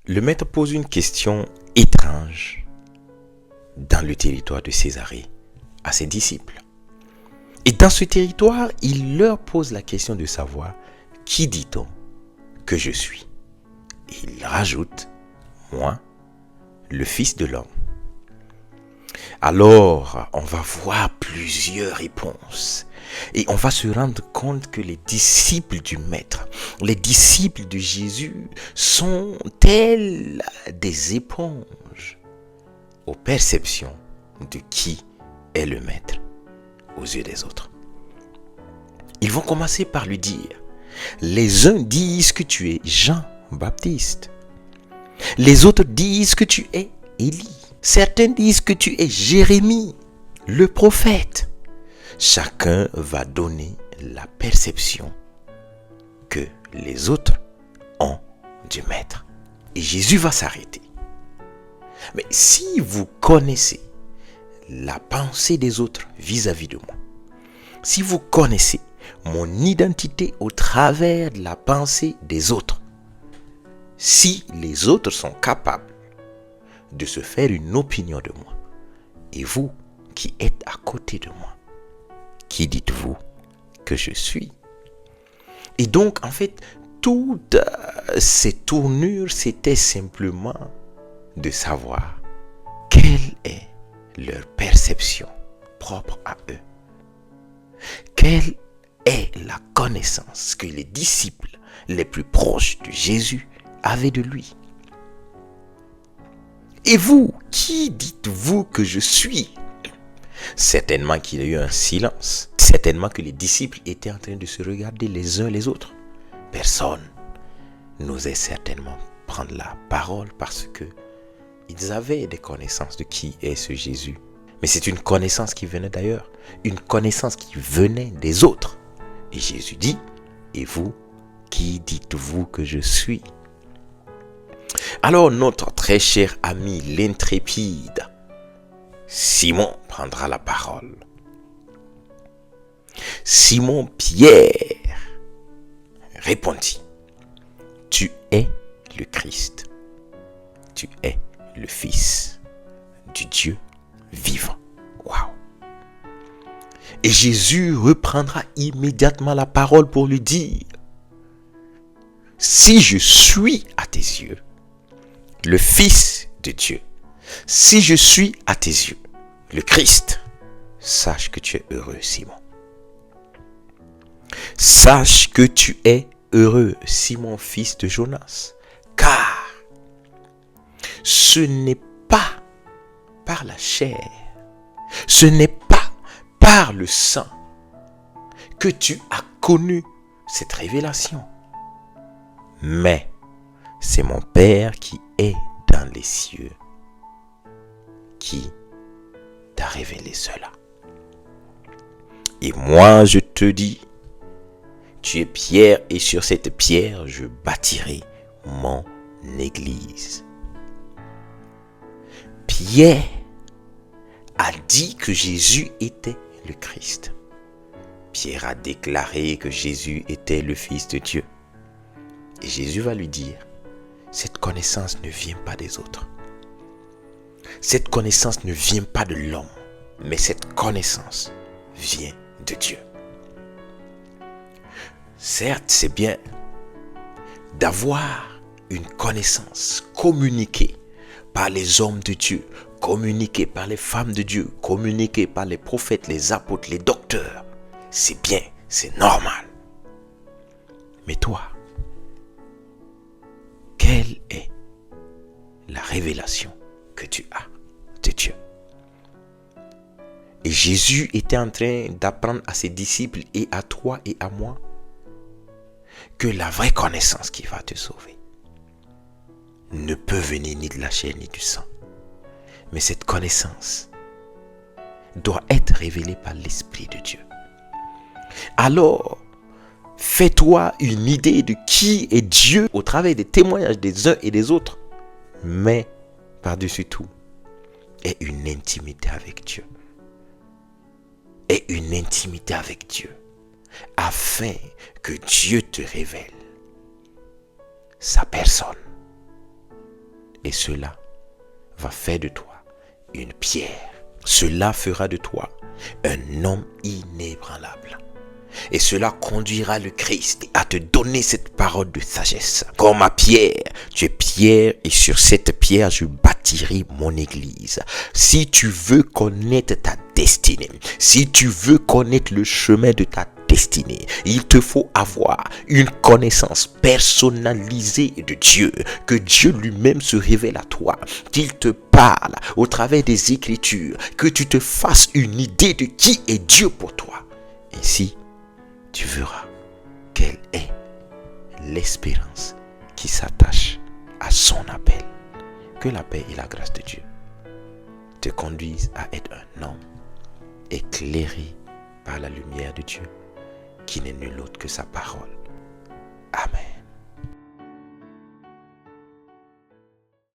Le maître pose une question étrange dans le territoire de Césarée à ses disciples. Et dans ce territoire, il leur pose la question de savoir qui dit-on que je suis. Et il rajoute, moi, le Fils de l'homme. Alors, on va voir plusieurs réponses. Et on va se rendre compte que les disciples du Maître, les disciples de Jésus sont tels des éponges aux perceptions de qui est le Maître aux yeux des autres. Ils vont commencer par lui dire, les uns disent que tu es Jean-Baptiste. Les autres disent que tu es Élie. Certains disent que tu es Jérémie, le prophète. Chacun va donner la perception que les autres ont du Maître. Et Jésus va s'arrêter. Mais si vous connaissez la pensée des autres vis-à-vis de moi, si vous connaissez mon identité au travers de la pensée des autres, si les autres sont capables de se faire une opinion de moi, et vous qui êtes à côté de moi, qui dites-vous que je suis? Et donc, en fait, toutes ces tournures, c'était simplement de savoir quelle est leur perception propre à eux. Quelle est la connaissance que les disciples les plus proches de Jésus avaient de lui? Et vous, qui dites-vous que je suis? Certainement qu'il y a eu un silence. Certainement que les disciples étaient en train de se regarder les uns les autres. Personne n'osait certainement prendre la parole parce que ils avaient des connaissances de qui est ce Jésus. Mais c'est une connaissance qui venait d'ailleurs. Une connaissance qui venait des autres. Et Jésus dit, et vous, qui dites-vous que je suis? Alors notre très cher ami l'intrépide Simon prendra la parole. Simon Pierre répondit, tu es le Christ, tu es le Fils du Dieu vivant. Waouh! Et Jésus reprendra immédiatement la parole pour lui dire, si je suis à tes yeux le Fils de Dieu, si je suis à tes yeux le Christ, sache que tu es heureux, Simon. Sache que tu es heureux, Simon, fils de Jonas, car ce n'est pas par la chair, ce n'est pas par le sang que tu as connu cette révélation, mais c'est mon Père qui est dans les cieux qui t'a révélé cela. Et moi je te dis, tu es pierre et sur cette pierre je bâtirai mon église. Pierre a dit que Jésus était le Christ. Pierre a déclaré que Jésus était le Fils de Dieu. Et Jésus va lui dire, cette connaissance ne vient pas des autres. Cette connaissance ne vient pas de l'homme, mais cette connaissance vient de Dieu. Certes, c'est bien d'avoir une connaissance communiquée par les hommes de Dieu, communiquée par les femmes de Dieu, communiquée par les prophètes, les apôtres, les docteurs. C'est bien, c'est normal. Mais toi, quelle est la révélation que tu as de Dieu? Et Jésus était en train d'apprendre à ses disciples et à toi et à moi que la vraie connaissance qui va te sauver ne peut venir ni de la chair ni du sang. Mais cette connaissance doit être révélée par l'Esprit de Dieu. Alors, fais-toi une idée de qui est Dieu au travers des témoignages des uns et des autres. Mais, par-dessus tout, aie une intimité avec Dieu. Aie une intimité avec Dieu. Afin que Dieu te révèle sa personne. Et cela va faire de toi une pierre. Cela fera de toi un homme inébranlable. Et cela conduira le Christ à te donner cette parole de sagesse. Comme ma pierre, tu es pierre et sur cette pierre je bâtirai mon église. Si tu veux connaître ta destinée, si tu veux connaître le chemin de ta destinée, il te faut avoir une connaissance personnalisée de Dieu, que Dieu lui-même se révèle à toi, qu'il te parle au travers des Écritures, que tu te fasses une idée de qui est Dieu pour toi. Ainsi, tu verras quelle est l'espérance qui s'attache à son appel. Que la paix et la grâce de Dieu te conduisent à être un homme éclairé par la lumière de Dieu, qui n'est nul autre que sa parole.